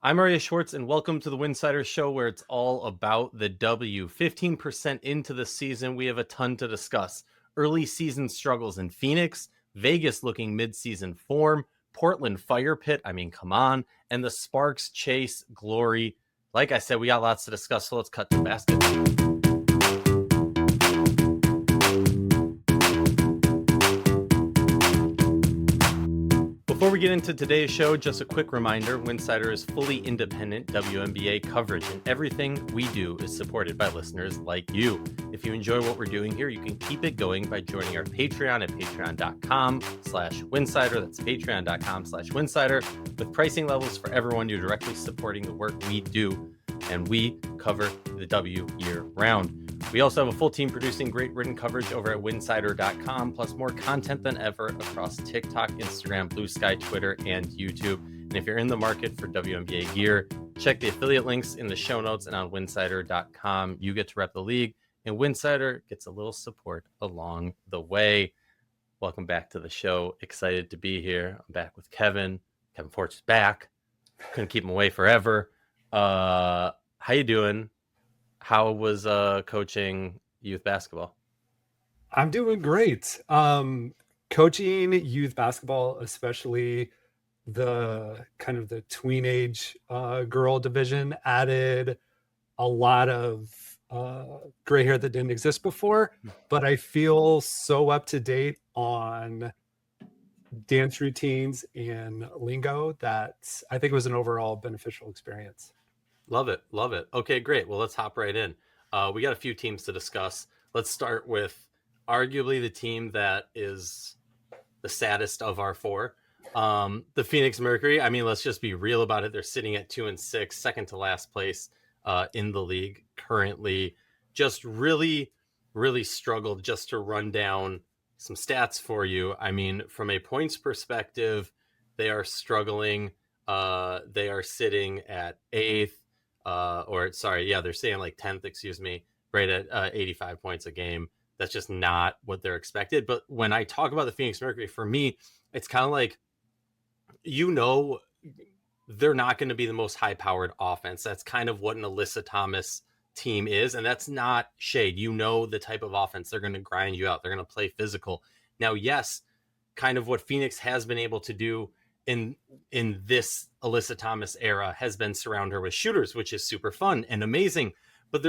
I'm Arya Schwartz, and welcome to the Winsidr Show, where it's all about the W. 15% into the season, we have a ton to discuss. Early season struggles in Phoenix, Vegas looking mid-season form, Portland Fire Pit, I mean, come on, and the Sparks chase glory. Like I said, we got lots to discuss, so let's cut to basketball. Before we get into today's show, just a quick reminder, Winsidr is fully independent WNBA coverage, and everything we do is supported by listeners like you. If you enjoy what we're doing here, you can keep it going by joining our Patreon at patreon.com/Winsidr. That's patreon.com/Winsidr, with pricing levels for everyone you're directly supporting the work we do, and we cover the W year round. We also have a full team producing great written coverage over at winsidr.com, plus more content than ever across TikTok, Instagram, Blue Sky, Twitter, and YouTube. And if you're in the market for WNBA gear, check the affiliate links in the show notes and on winsidr.com. You get to rep the league, and Winsidr gets a little support along the way. Welcome back to the show. Excited to be here. I'm back with Kevin. Kevin Forch is back. Couldn't keep him away forever. How you doing? How was coaching youth basketball? I'm doing great. Coaching youth basketball, especially the kind of the tween age girl division, added a lot of gray hair that didn't exist before, but I feel so up to date on dance routines and lingo that I think it was an overall beneficial experience. Love it. Love it. Okay, great. Well, let's hop right in. We got a few teams to discuss. Let's start with arguably the team that is the saddest of our four. The Phoenix Mercury. I mean, let's just be real about it. They're sitting at 2-6, second to last place in the league currently. Just really, really struggled. Just to run down some stats for you. I mean, from a points perspective, they are struggling. They are sitting at 8th. They're staying like 10th, right at 85 points a game. That's just not what they're expected. But when I talk about the Phoenix Mercury, for me, it's kind of like, they're not going to be the most high-powered offense. That's kind of what an Alyssa Thomas team is, and that's not shade. The type of offense. They're going to grind you out. They're going to play physical. Now, yes, kind of what Phoenix has been able to do in this Alyssa Thomas era has been surround her with shooters, which is super fun and amazing. But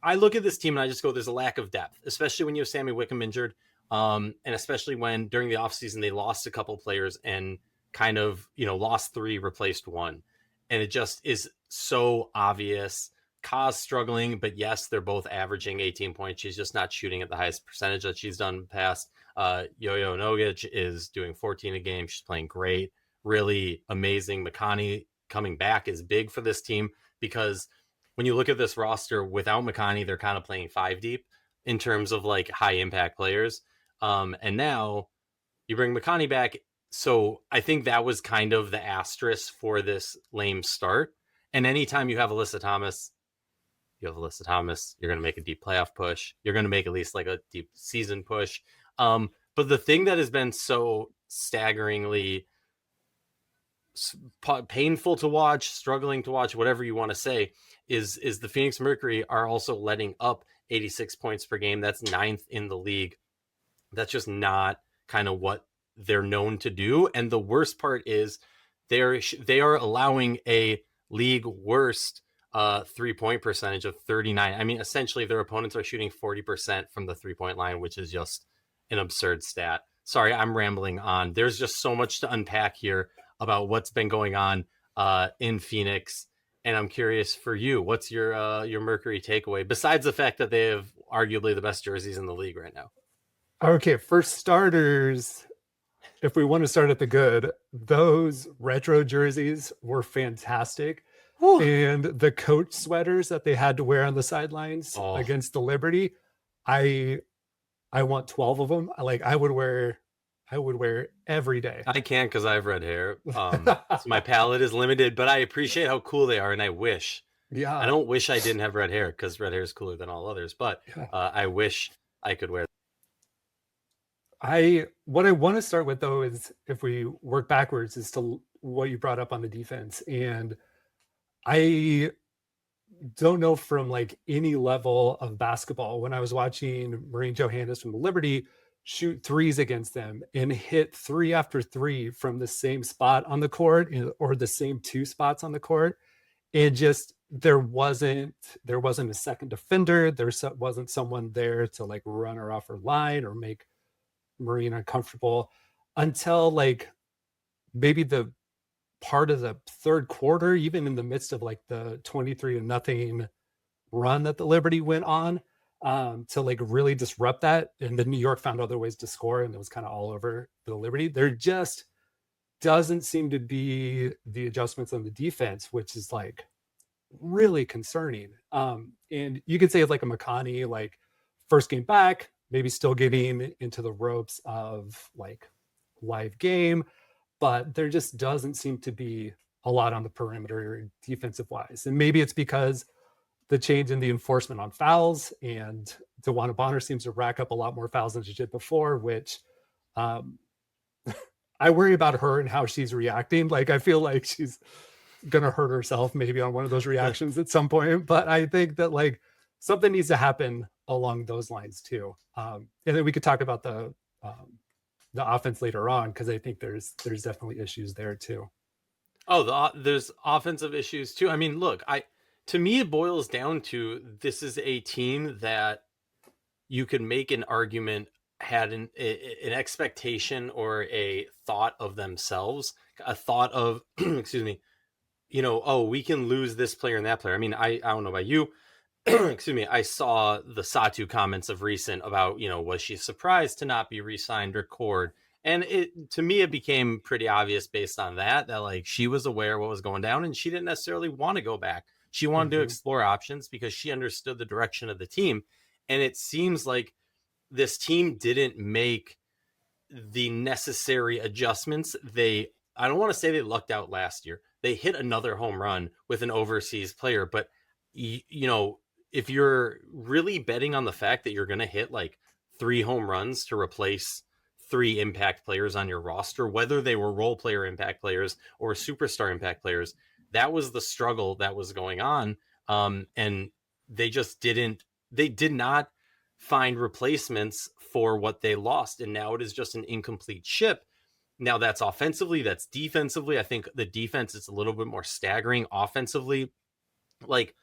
I look at this team and I just go, there's a lack of depth, especially when you have Sammy Wickham injured. And especially when during the offseason, they lost a couple players and kind of, lost 3, replaced 1. And it just is so obvious. Kaz struggling, but yes, they're both averaging 18 points. She's just not shooting at the highest percentage that she's done in the past. Yo-Yo Nogic is doing 14 a game. She's playing great. Really amazing. Makani coming back is big for this team because when you look at this roster without Makani, they're kind of playing 5 deep in terms of like high impact players. And now you bring Makani back. So I think that was kind of the asterisk for this lame start. And anytime you have Alyssa Thomas, you're going to make a deep playoff push. You're going to make at least like a deep season push. But the thing that has been so staggeringly painful to watch, struggling to watch, whatever you want to say, is the Phoenix Mercury are also letting up 86 points per game. That's 9th in the league. That's just not kind of what they're known to do. And the worst part is they are allowing a league worst 3-point percentage of 39. I mean, essentially their opponents are shooting 40% from the 3-point line, which is just an absurd stat. Sorry, I'm rambling on. There's just so much to unpack here about what's been going on in Phoenix. And I'm curious for you, what's your Mercury takeaway, besides the fact that they have arguably the best jerseys in the league right now? Okay, for starters, if we want to start at the good, those retro jerseys were fantastic. Whew. And the coach sweaters that they had to wear on the sidelines against the Liberty, I want 12 of them. I would wear every day. I can't because I have red hair. So my palette is limited, but I appreciate how cool they are, and I wish. Yeah. I don't wish I didn't have red hair because red hair is cooler than all others, but I wish I could wear. What I want to start with, though, is if we work backwards, is to what you brought up on the defense. And I don't know from like any level of basketball. When I was watching Maureen Johannes from the Liberty shoot threes against them and hit three after three from the same spot on the court or the same two spots on the court, and just there wasn't a second defender. Wasn't someone there to like run her off her line or make Maureen uncomfortable until like maybe the part of the third quarter, even in the midst of like the 23-0 run that the Liberty went on, to like really disrupt that. And then New York found other ways to score, and it was kind of all over the Liberty. There just doesn't seem to be the adjustments on the defense, which is like really concerning. And you could say it's like a McConney, like first game back, maybe still getting into the ropes of like live game, but there just doesn't seem to be a lot on the perimeter defensive wise. And maybe it's because the change in the enforcement on fouls, and DeWanna Bonner seems to rack up a lot more fouls than she did before, which I worry about her and how she's reacting. Like, I feel like she's going to hurt herself maybe on one of those reactions at some point. But I think that like something needs to happen along those lines too. And then we could talk about the offense later on, because I think there's definitely issues there too. Oh, there's offensive issues too. I mean, look, to me, it boils down to this is a team that you could make an argument had an expectation or a thought of themselves, a thought of, excuse me, oh, we can lose this player and that player. I mean, I don't know about you. Excuse me. I saw the Satu comments of recent about, was she surprised to not be re-signed or cord? And to me, it became pretty obvious based on that like she was aware what was going down and she didn't necessarily want to go back. She wanted to explore options because she understood the direction of the team. And it seems like this team didn't make the necessary adjustments. I don't want to say they lucked out last year. They hit another home run with an overseas player, but if you're really betting on the fact that you're going to hit like 3 home runs to replace 3 impact players on your roster, whether they were role player impact players or superstar impact players, that was the struggle that was going on. And they did not find replacements for what they lost. And now it is just an incomplete ship. Now that's offensively, that's defensively. I think the defense is a little bit more staggering. Offensively, like,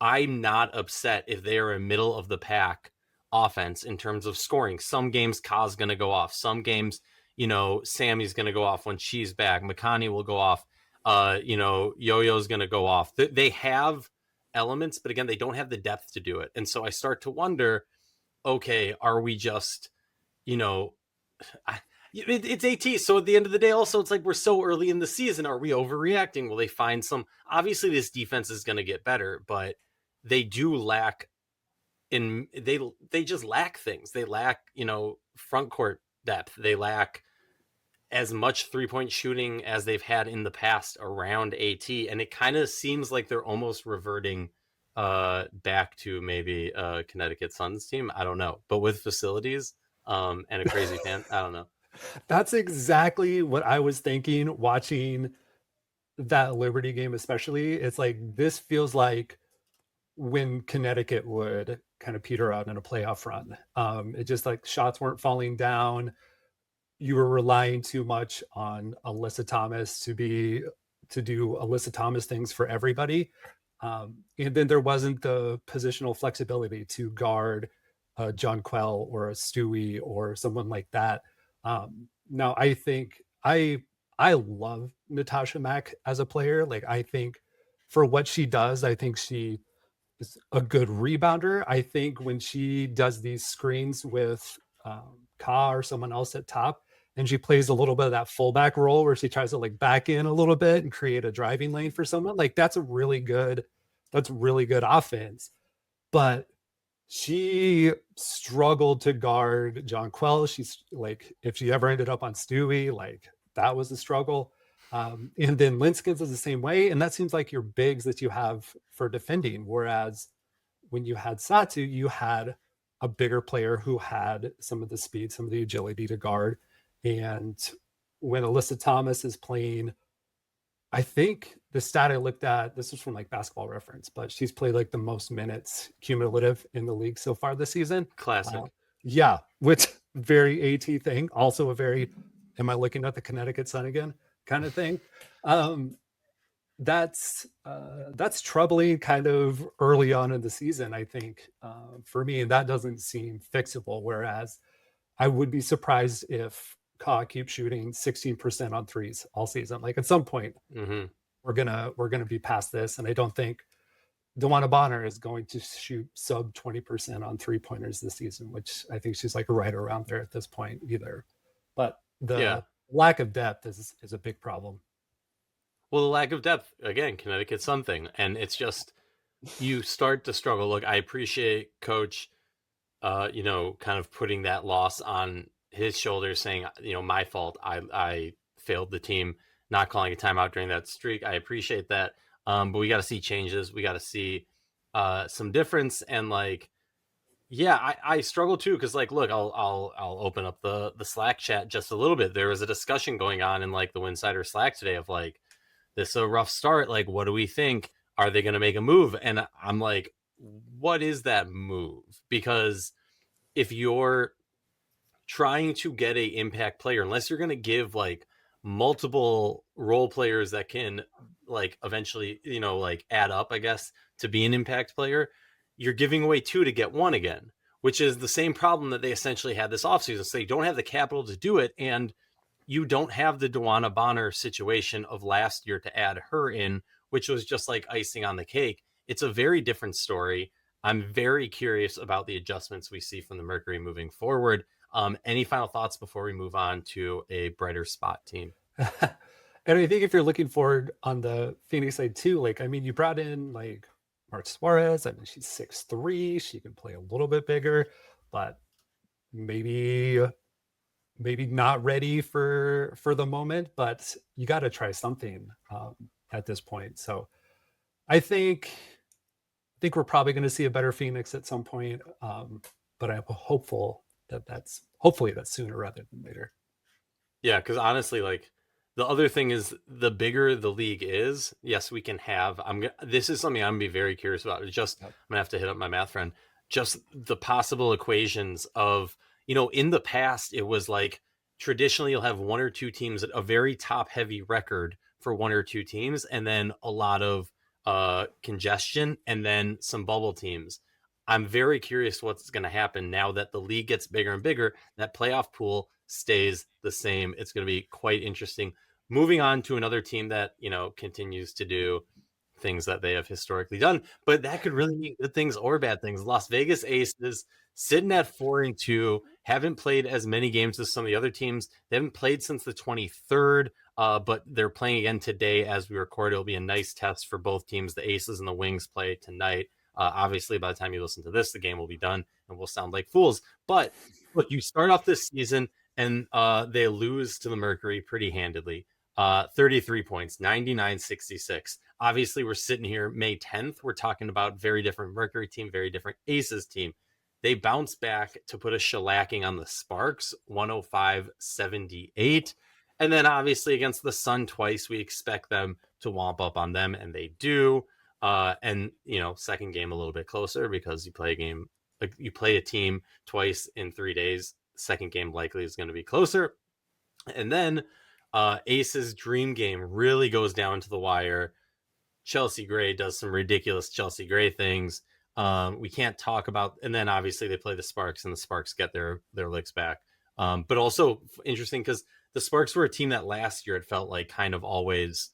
I'm not upset if they are a middle of the pack offense in terms of scoring. Some games Ka's going to go off. Some games, Sammy's going to go off when she's back. McConney will go off. Yo-Yo's going to go off. They have elements, but again, they don't have the depth to do it. And so I start to wonder, okay, are we just, it's AT. So at the end of the day, also, it's like we're so early in the season. Are we overreacting? Will they find some? Obviously, this defense is going to get better, but they do lack they just lack things. They lack, front court depth. They lack as much 3-point shooting as they've had in the past around AT. And it kind of seems like they're almost reverting back to maybe Connecticut Suns team. I don't know, but with facilities and a crazy fan. I don't know. That's exactly what I was thinking watching that Liberty game, especially. It's like, this feels like when Connecticut would kind of peter out in a playoff run. It just like shots weren't falling down. You were relying too much on Alyssa Thomas to do Alyssa Thomas things for everybody. And then there wasn't the positional flexibility to guard John Quell or a Stewie or someone like that. Now, I think I love Natasha Mack as a player. Like, I think for what she does, I think she is a good rebounder. I think when she does these screens with Ka or someone else at top, and she plays a little bit of that fullback role where she tries to like back in a little bit and create a driving lane for someone, like that's really good offense. But she struggled to guard John Quell. She's like, if she ever ended up on Stewie, like that was a struggle. And then Linskins is the same way. And that seems like your bigs that you have for defending. Whereas when you had Satu, you had a bigger player who had some of the speed, some of the agility to guard. And when Alyssa Thomas is playing, I think the stat I looked at, this was from like Basketball Reference, but she's played like the most minutes cumulative in the league so far this season. Classic. Yeah, which very AT thing. Also a very, am I looking at the Connecticut Sun again kind of thing. That's troubling kind of early on in the season, I think, for me, and that doesn't seem fixable. Whereas I would be surprised if Ka keeps shooting 16% on threes all season. Like at some point, Mm-hmm. we're gonna be past this, and I don't think DeWanna Bonner is going to shoot sub 20% on 3-pointers this season, which I think she's like right around there at this point either. But the lack of depth is a big problem. Well, the lack of depth, again, Connecticut's something. And it's just, you start to struggle. Look, I appreciate Coach, kind of putting that loss on his shoulders, saying, my fault. I failed the team, not calling a timeout during that streak. I appreciate that. But we got to see changes. We got to see some difference. And like, yeah, I struggle too, because like, look, I'll open up the Slack chat just a little bit. There was a discussion going on in like the Winsidr Slack today of like, this is a rough start. Like, what do we think? Are they going to make a move? And I'm like, what is that move? Because if you're trying to get a impact player, unless you're going to give like multiple role players that can like eventually, like add up, I guess, to be an impact player, you're giving away 2 to get 1 again, which is the same problem that they essentially had this offseason. So they don't have the capital to do it. And you don't have the DeWanna Bonner situation of last year to add her in, which was just like icing on the cake. It's a very different story. I'm very curious about the adjustments we see from the Mercury moving forward. Any final thoughts before we move on to a brighter spot team? And I think if you're looking forward on the Phoenix side too, like, I mean, you brought in like March Suarez. I mean, she's 6'3". She can play a little bit bigger, but maybe not ready for the moment, but you got to try something at this point. So I think we're probably going to see a better Phoenix at some point, but I'm hopeful that's sooner rather than later. Yeah, because honestly, like the other thing is, the bigger the league is, yes, we can have. This is something I'm gonna be very curious about. It's just, I'm gonna have to hit up my math friend. Just the possible equations of, in the past, it was like traditionally you'll have 1 or 2 teams at a very top heavy record for 1 or 2 teams, and then a lot of congestion, and then some bubble teams. I'm very curious what's going to happen now that the league gets bigger and bigger. That playoff pool stays the same. It's going to be quite interesting. Moving on to another team that, continues to do things that they have historically done, but that could really mean good things or bad things. Las Vegas Aces sitting at 4-2, haven't played as many games as some of the other teams. They haven't played since the 23rd, but they're playing again today as we record. It'll be a nice test for both teams. The Aces and the Wings play tonight. Obviously, by the time you listen to this, the game will be done and we'll sound like fools. But look, you start off this season and they lose to the Mercury pretty handedly. 33 points, 99-66. Obviously, we're sitting here May 10th. We're talking about very different Mercury team, very different Aces team. They bounce back to put a shellacking on the Sparks, 105-78. And then obviously against the Sun twice, we expect them to womp up on them, and they do. And second game a little bit closer because you play a team twice in 3 days. Second game likely is going to be closer. And then Ace's dream game really goes down to the wire. Chelsea Gray does some ridiculous Chelsea Gray things. We can't talk about, and then obviously they play the Sparks and the Sparks get their licks back. But also interesting because the Sparks were a team that last year it felt like kind of always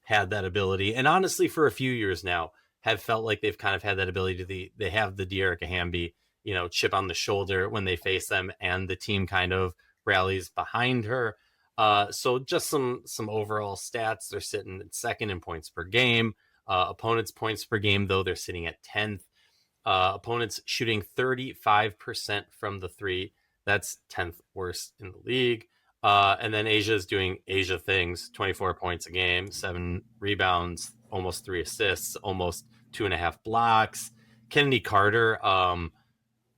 had that ability, and honestly for a few years now have felt like they've kind of had that ability they have the De'Erica Hamby, chip on the shoulder when they face them, and the team kind of rallies behind her. So just some overall stats. They're sitting at second in points per game. Opponents' points per game, though, they're sitting at 10th. Opponents shooting 35% from the 3. That's 10th worst in the league. And then Asia is doing Asia things, 24 points a game, 7 rebounds, almost 3 assists, almost 2.5 blocks. Kennedy Carter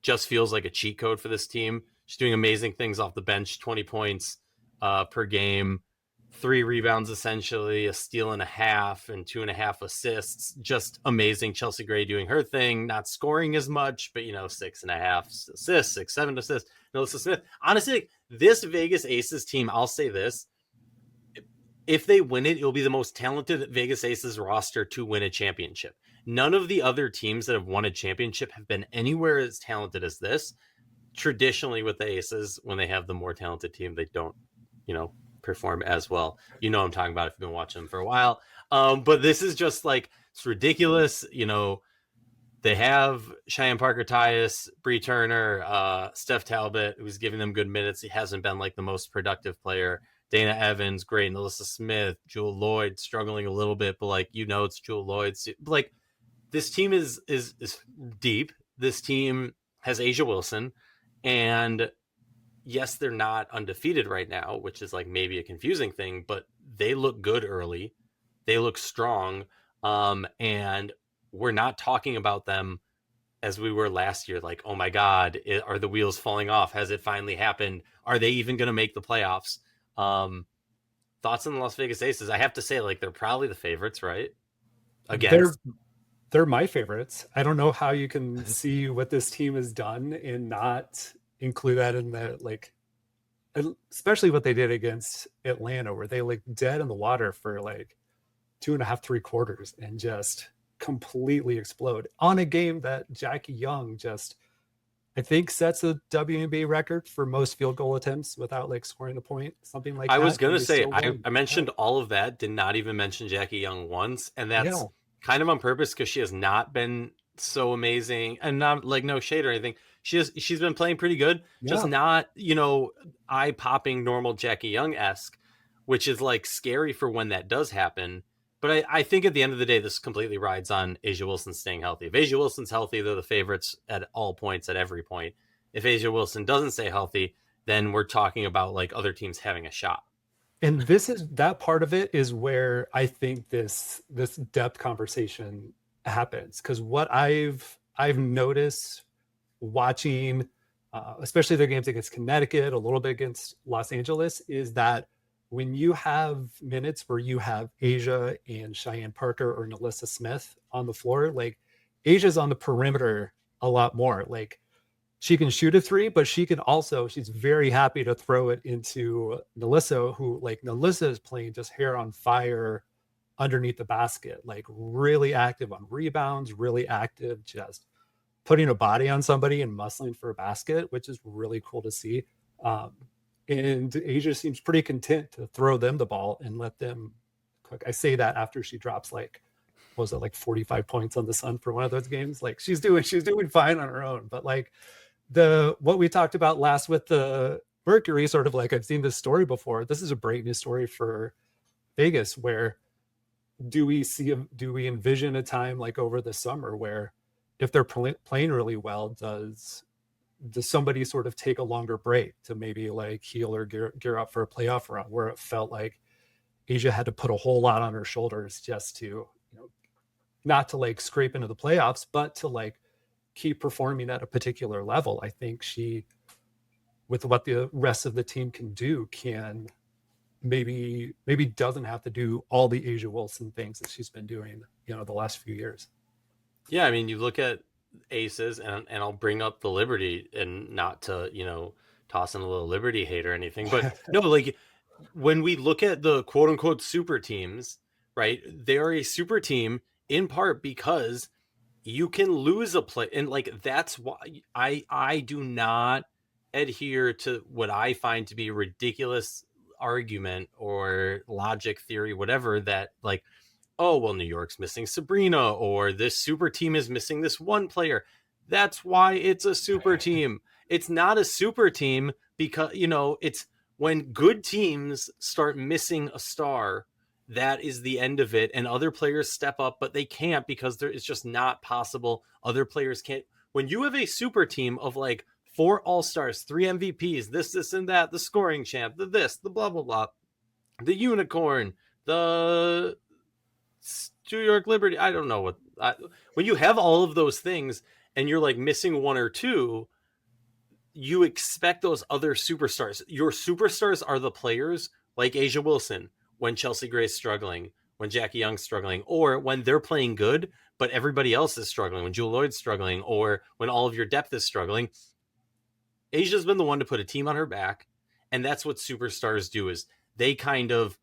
just feels like a cheat code for this team. She's doing amazing things off the bench, 20 points per game. 3 rebounds, essentially, a steal and a half, and 2.5 assists. Just amazing. Chelsea Gray doing her thing, not scoring as much, but 6.5 assists, 6, 7 assists. Melissa Smith. Honestly, like, this Vegas Aces team, I'll say this. If they win it, it'll be the most talented Vegas Aces roster to win a championship. None of the other teams that have won a championship have been anywhere as talented as this. Traditionally, with the Aces, when they have the more talented team, they don't, perform as well. I'm talking about if you've been watching them for a while. But this is just like, it's ridiculous. They have Cheyenne Parker Tyus, Bree Turner, Steph Talbot, who's giving them good minutes. He hasn't been like the most productive player. Dana Evans, great. Alyssa Smith, Jewel Lloyd, struggling a little bit, but it's Jewel Lloyd. Like, this team is deep. This team has Asia Wilson, and yes, they're not undefeated right now, which is like maybe a confusing thing, but they look good early. They look strong. And we're not talking about them as we were last year. Like, oh my God, are the wheels falling off? Has it finally happened? Are they even going to make the playoffs? Thoughts on the Las Vegas Aces? I have to say, like, they're probably the favorites, right? Against. They're my favorites. I don't know how you can see what this team has done and not include that in the, like, especially what they did against Atlanta, where they like dead in the water for like 2.5, 3 quarters and just completely explode on a game that Jackie Young just, I think, sets a WNBA record for most field goal attempts without like scoring a point, something like that. I was going to say, I mentioned all of that, did not even mention Jackie Young once. And that's kind of on purpose, because she has not been so amazing, and not like no shade or anything. She's been playing pretty good, just not, eye-popping normal Jackie Young-esque, which is like scary for when that does happen. But I think at the end of the day, this completely rides on Asia Wilson staying healthy. If Asia Wilson's healthy, they're the favorites at all points, at every point. If Asia Wilson doesn't stay healthy, then we're talking about like other teams having a shot. And that part of it is where I think this depth conversation happens, because what I've noticed watching, especially their games against Connecticut, a little bit against Los Angeles, is that when you have minutes where you have Asia and Cheyenne Parker or Alyssa Smith on the floor, like, Asia's on the perimeter a lot more. Like, she can shoot a 3, but she's very happy to throw it into Alyssa, who, like, Alyssa is playing just hair on fire underneath the basket, like really active on rebounds, really active, just putting a body on somebody and muscling for a basket, which is really cool to see. And Asia seems pretty content to throw them the ball and let them cook. I say that after she drops like 45 points on the Sun for one of those games. Like, she's doing fine on her own. But like what we talked about last with the Mercury, sort of like, I've seen this story before. This is a break news story for Vegas, where do we envision a time like over the summer where if they're playing really well, does somebody sort of take a longer break to maybe like heal or gear up for a playoff run, where it felt like Asia had to put a whole lot on her shoulders just to, not to like scrape into the playoffs, but to like keep performing at a particular level. I think she, with what the rest of the team can do, can maybe doesn't have to do all the Asia Wilson things that she's been doing, the last few years. Yeah, I mean, you look at Aces, and I'll bring up the Liberty, and not to toss in a little Liberty hate or anything, but no, like, when we look at the quote unquote super teams, right, they are a super team in part because you can lose a play, and like, that's why I do not adhere to what I find to be a ridiculous argument or logic theory, whatever, that like, oh, well, New York's missing Sabrina, or this super team is missing this one player. That's why it's a super team. It's not a super team because, it's when good teams start missing a star, that is the end of it. And other players step up, but they can't, because it's just not possible. Other players can't. When you have a super team of like 4 all-stars, 3 MVPs, this, and that, the scoring champ, the blah, blah, blah, the unicorn, the New York Liberty, I don't know when you have all of those things and you're like missing 1 or 2, you expect those other superstars. Your superstars are the players like Asia Wilson when Chelsea Gray's struggling, when Jackie Young's struggling, or when they're playing good, but everybody else is struggling, when Jewel Lloyd's struggling, or when all of your depth is struggling. Asia's been the one to put a team on her back. And that's what superstars do, is they kind of,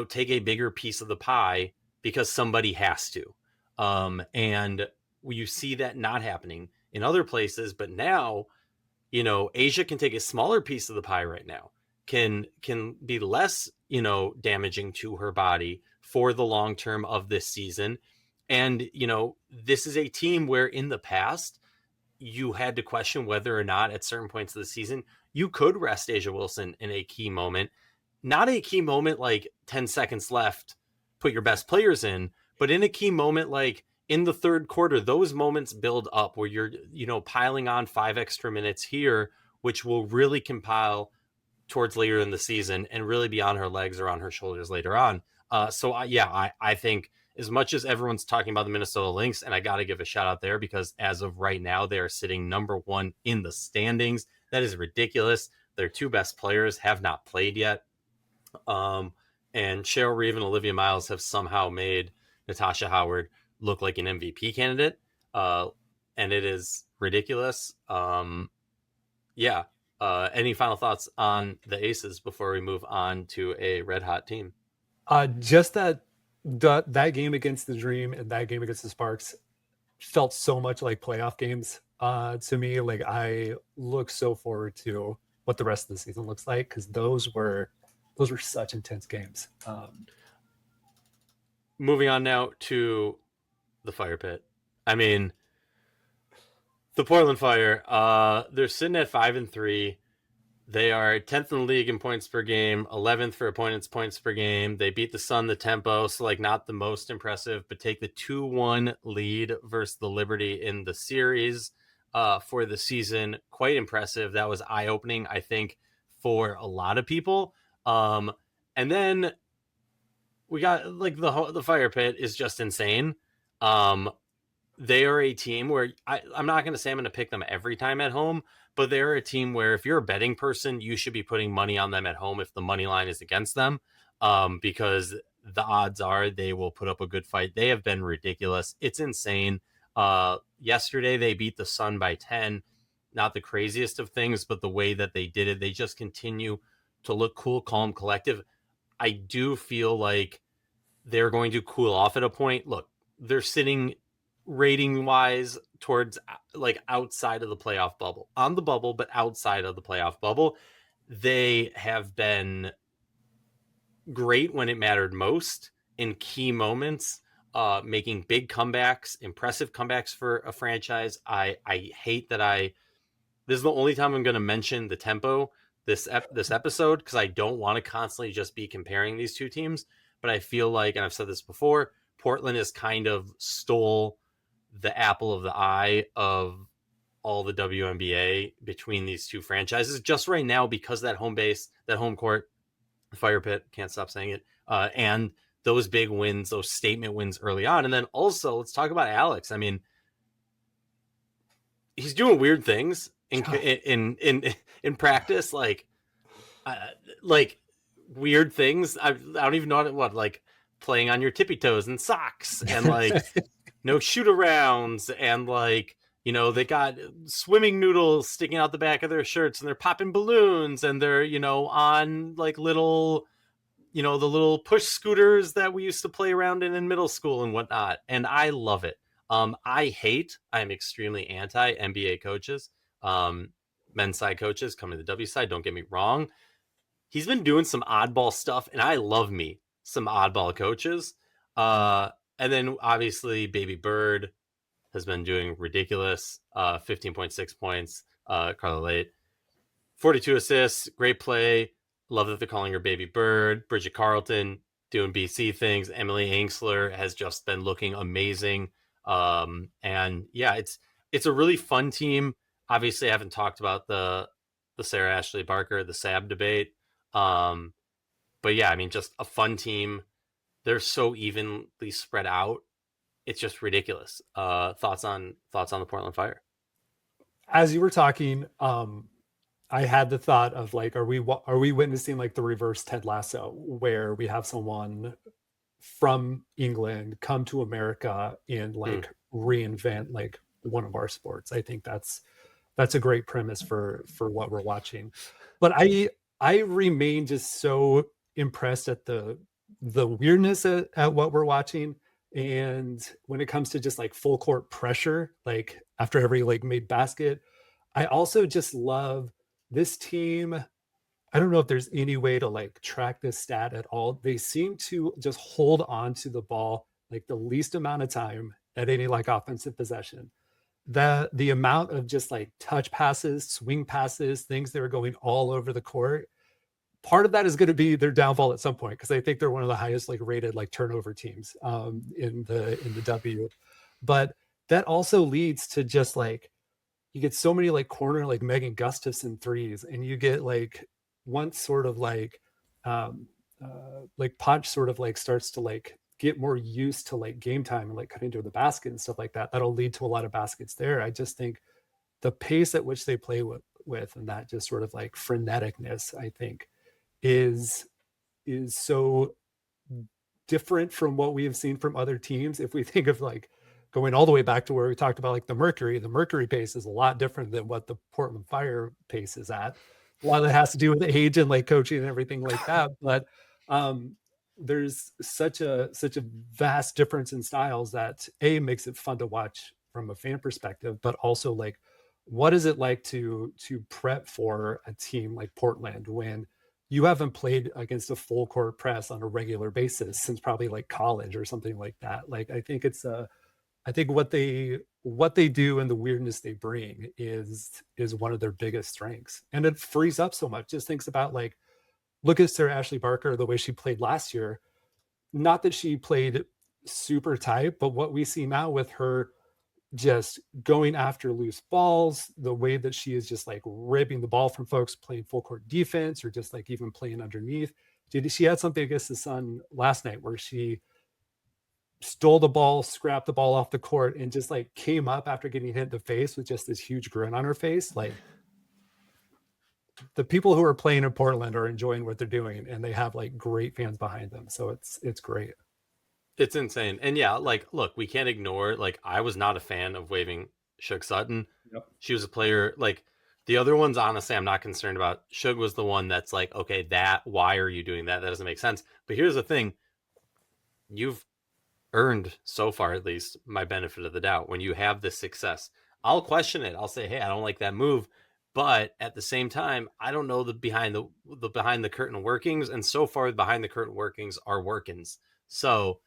take a bigger piece of the pie because somebody has to. And you see that not happening in other places, but now, Asia can take a smaller piece of the pie right now, can be less, damaging to her body for the long term of this season. And, this is a team where in the past you had to question whether or not at certain points of the season you could rest Asia Wilson in a key moment. Not a key moment like 10 seconds left, put your best players in, but in a key moment like in the third quarter, those moments build up where you're, piling on 5 extra minutes here, which will really compile towards later in the season and really be on her legs or on her shoulders later on. I think as much as everyone's talking about the Minnesota Lynx, and I got to give a shout out there because as of right now, they are sitting number 1 in the standings. That is ridiculous. Their 2 best players have not played yet. And Cheryl Reeve and Olivia Miles have somehow made Natasha Howard look like an MVP candidate. And it is ridiculous. Any final thoughts on the Aces before we move on to a red hot team? Just that game against the Dream and that game against the Sparks felt so much like playoff games to me. Like, I look so forward to what the rest of the season looks like, because those were such intense games. Moving on now to the Fire Pit. I mean, the Portland Fire, they're sitting at 5-3. They are 10th in the league in points per game, 11th for opponents' points per game. They beat the Sun, the tempo, so not the most impressive, but take the 2-1 lead versus the Liberty in the series for the season. Quite impressive. That was eye-opening, I think, for a lot of people. And then we got the Fire Pit is just insane. They are a team where I'm not going to say I'm going to pick them every time at home, but they're a team where if you're a betting person, you should be putting money on them at home if the money line is against them, because the odds are they will put up a good fight. They have been ridiculous. It's insane. Yesterday, they beat the Sun by 10. Not the craziest of things, but the way that they did it, they just continue to look cool, calm, collective. I do feel like they're going to cool off at a point. Look, they're sitting rating wise towards outside of the playoff bubble, on the bubble, but outside of the playoff bubble. They have been great when it mattered most in key moments, making big comebacks, impressive comebacks for a franchise. I hate that this is the only time I'm going to mention the tempo this episode, because I don't want to constantly just be comparing these two teams, but I feel like, and I've said this before, Portland has kind of stole the apple of the eye of all the WNBA between these two franchises just right now, because that home base, that home court, the Fire Pit, can't stop saying it, and those big wins, those statement wins early on. And then also, let's talk about Alex. I mean, he's doing weird things in practice, like weird things. I don't even know what, like playing on your tippy toes and socks, and no shoot arounds, and they got swimming noodles sticking out the back of their shirts, and they're popping balloons, and they're, on little, the little push scooters that we used to play around in middle school and whatnot. And I love it. I'm extremely anti NBA coaches, men's side coaches coming to the W side. Don't get me wrong. He's been doing some oddball stuff, and I love me some oddball coaches. And then obviously Baby Bird has been doing ridiculous. 15.6 points. Carla Late, 42 assists, great play. Love that they're calling her Baby Bird. Bridget Carlton doing BC things. Emily Angsler has just been looking amazing. And yeah, it's a really fun team. Obviously, I haven't talked about the Sarah Ashley Barker, the SAB debate. But yeah, I mean, just a fun team. They're so evenly spread out. It's just ridiculous. Thoughts on the Portland Fire? As you were talking, I had the thought of like, are we witnessing like the reverse Ted Lasso, where we have someone from England come to America and Hmm. like reinvent like one of our sports? I think that's a great premise for what we're watching. But I remain just so impressed at the weirdness at what we're watching. And when it comes to just like full court pressure, like after every like made basket, I also just love this team. I don't know if there's any way to like track this stat at all. They seem to just hold on to the ball like the least amount of time at any like offensive possession. The amount of just like touch passes, swing passes, things that are going all over the court. Part of that is going to be their downfall at some point, because I think they're one of the highest like rated like turnover teams in the W. But that also leads to just like you get so many like corner like Megan Gustafson threes, and you get once sort of like Podge sort of like starts to like get more used to like game time and like cutting to the basket and stuff like that. That'll lead to a lot of baskets there. I just think the pace at which they play with and that just sort of like freneticness, I think, is so different from what we have seen from other teams. If we think of like going all the way back to where we talked about like the Mercury pace is a lot different than what the Portland Fire pace is at. A lot of that has to do with age and like coaching and everything like that. But there's such a vast difference in styles that makes it fun to watch from a fan perspective, but also like what is it like to prep for a team like Portland when you haven't played against a full court press on a regular basis since probably like college or something like that. Like I think I think what they do and the weirdness they bring is one of their biggest strengths. And it frees up so much. Just thinks about like look at Sarah Ashley Barker, the way she played last year. Not that she played super tight, but what we see now with her just going after loose balls, the way that she is just like ripping the ball from folks playing full court defense or just like even playing underneath. She had something against the Sun last night where she stole the ball, scrapped the ball off the court, and just like came up after getting hit in the face with just this huge grin on her face. Like the people who are playing in Portland are enjoying what they're doing, and they have like great fans behind them. So it's great. It's insane. And yeah, like, look, we can't ignore, like, I was not a fan of waiving Shug Sutton. Yep. She was a player, like, the other ones, honestly, I'm not concerned about. Shug was the one that's like, okay, why are you doing that? That doesn't make sense. But here's the thing. You've earned, so far at least, my benefit of the doubt. When you have this success, I'll question it. I'll say, hey, I don't like that move. But at the same time, I don't know the behind the curtain workings. And so far, the behind the curtain workings are workings. So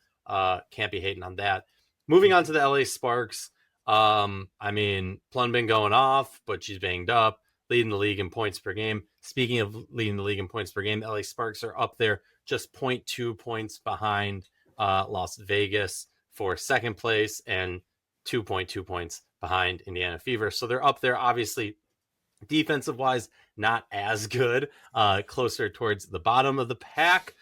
can't be hating on that. Moving on to the LA Sparks. I mean, Plum been going off, but she's banged up, leading the league in points per game. Speaking of leading the league in points per game, the LA Sparks are up there, just 0.2 points behind Las Vegas for second place and 2.2 points behind Indiana Fever. So they're up there, obviously. Defensive wise, not as good, closer towards the bottom of the pack.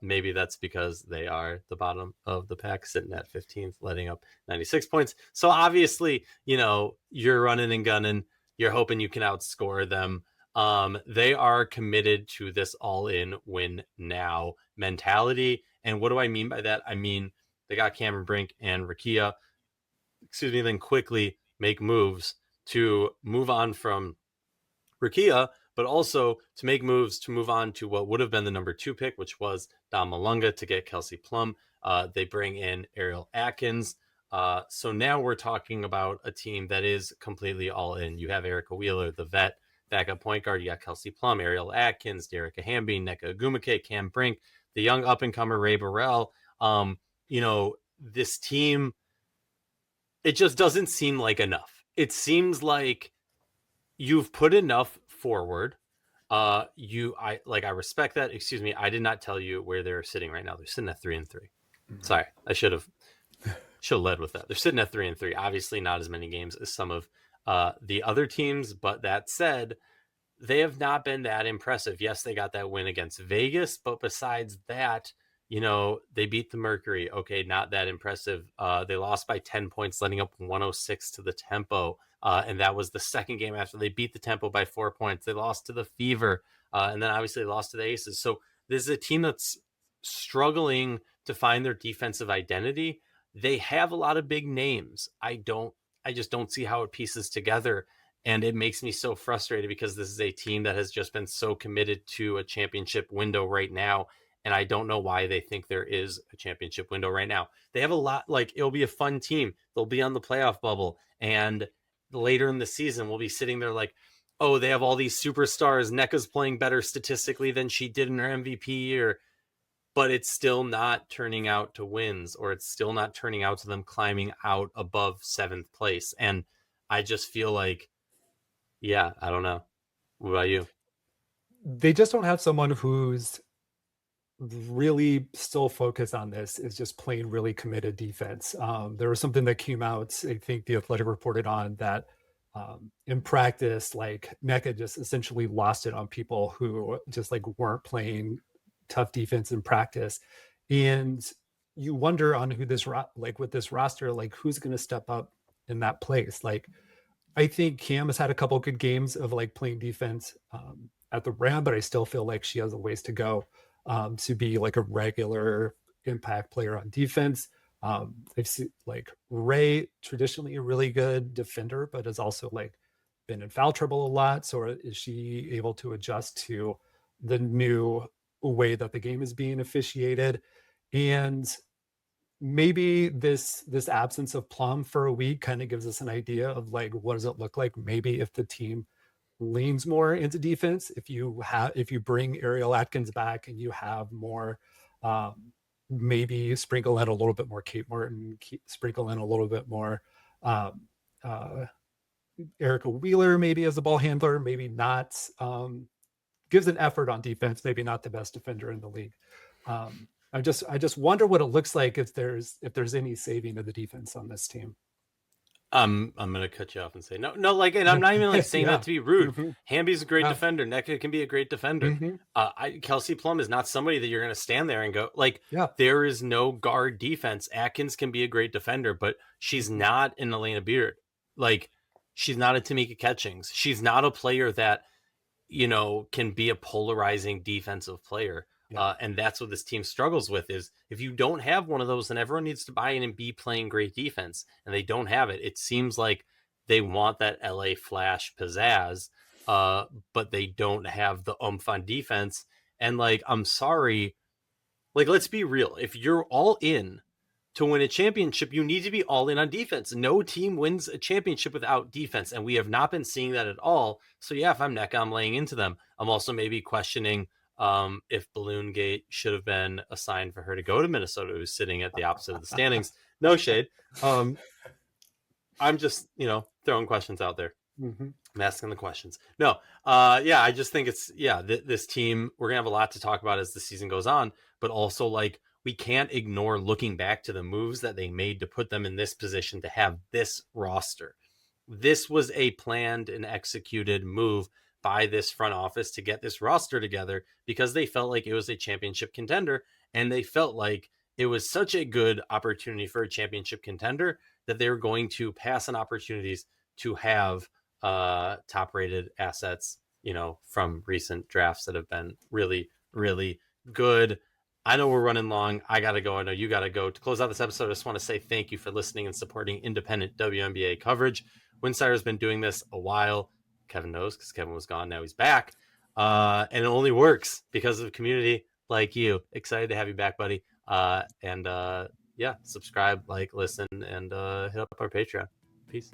Maybe that's because they are the bottom of the pack, sitting at 15th, letting up 96 points. So obviously, you're running and gunning. You're hoping you can outscore them. They are committed to this all-in win now mentality. And what do I mean by that? I mean, they got Cameron Brink and Rakia, then quickly make moves to move on from Rakia, but also to make moves to move on to what would have been the number 2 pick, which was Dom Malunga, to get Kelsey Plum. They bring in Ariel Atkins. So now we're talking about a team that is completely all in. You have Erica Wheeler, the vet, backup point guard. You got Kelsey Plum, Ariel Atkins, Derica Hamby, Nneka Agumake, Cam Brink, the young up-and-comer Ray Burrell. This team, it just doesn't seem like enough. It seems like you've put enough forward. I respect that. Excuse me, I did not tell you where they're sitting right now. They're sitting at 3-3. Mm-hmm. Sorry, I should have led with that. They're sitting at 3-3. Obviously, not as many games as some of the other teams, but that said, they have not been that impressive. Yes, they got that win against Vegas, but besides that, they beat the Mercury. Okay, not that impressive. They lost by 10 points, letting up 106 to the Tempo. And that was the second game after they beat the Tempo by 4 points. They lost to the Fever. And then obviously they lost to the Aces. So this is a team that's struggling to find their defensive identity. They have a lot of big names. I just don't see how it pieces together. And it makes me so frustrated because this is a team that has just been so committed to a championship window right now. And I don't know why they think there is a championship window right now. They have a lot, it'll be a fun team. They'll be on the playoff bubble. And later in the season, we'll be sitting there like, oh, they have all these superstars. NECA's playing better statistically than she did in her MVP, but it's still not turning out to wins, or it's still not turning out to them climbing out above 7th place. And I just feel like, yeah, I don't know. What about you? They just don't have someone who's really still focused on this, is just playing really committed defense. There was something that came out, I think The Athletic reported on that in practice, like NECA just essentially lost it on people who just weren't playing tough defense in practice. And you wonder on who this with this roster, who's going to step up in that place. I think Cam has had a couple good games of playing defense at the rim, but I still feel like she has a ways to go to be a regular impact player on defense. I've seen Ray, traditionally a really good defender, but has also been in foul trouble a lot. So is she able to adjust to the new way that the game is being officiated? And maybe this absence of Plum for a week kind of gives us an idea of what does it look like maybe if the team leans more into defense, if you bring Ariel Atkins back and you have more maybe sprinkle in a little bit more Kate Martin, sprinkle in a little bit more Erica Wheeler maybe as a ball handler, maybe not, gives an effort on defense, maybe not the best defender in the league. I just wonder what it looks like if there's any saving of the defense on this team. I'm gonna cut you off and say no, and I'm not even saying that to be rude. Mm-hmm. Hamby's a great defender. NECA can be a great defender. Mm-hmm. Kelsey Plum is not somebody that you're gonna stand there and go there is no guard defense. Atkins can be a great defender, but she's not an Elena Beard. She's not a Tamika Catchings. She's not a player that can be a polarizing defensive player. And that's what this team struggles with, is if you don't have one of those, then everyone needs to buy in and be playing great defense, and they don't have it. It seems like they want that LA Flash pizzazz, but they don't have the oomph on defense. And I'm sorry, let's be real. If you're all in to win a championship, you need to be all in on defense. No team wins a championship without defense, and we have not been seeing that at all. So yeah, if I'm NECA, I'm laying into them. I'm also maybe questioning if Balloon Gate should have been assigned for her to go to Minnesota, who's sitting at the opposite of the standings. No shade. I'm just, throwing questions out there. Mm-hmm. I'm asking the questions. No, I just think it's, this team, we're going to have a lot to talk about as the season goes on, but also we can't ignore looking back to the moves that they made to put them in this position to have this roster. This was a planned and executed move by this front office to get this roster together because they felt like it was a championship contender, and they felt like it was such a good opportunity for a championship contender that they were going to pass on opportunities to have top rated assets, from recent drafts that have been really, really good. I know we're running long. I got to go. I know you got to go. To close out this episode, I just want to say thank you for listening and supporting independent WNBA coverage. Winsidr has been doing this a while. Kevin knows because Kevin was gone. Now he's back. And it only works because of a community like you. Excited to have you back, buddy. And subscribe, listen, and hit up our Patreon. Peace.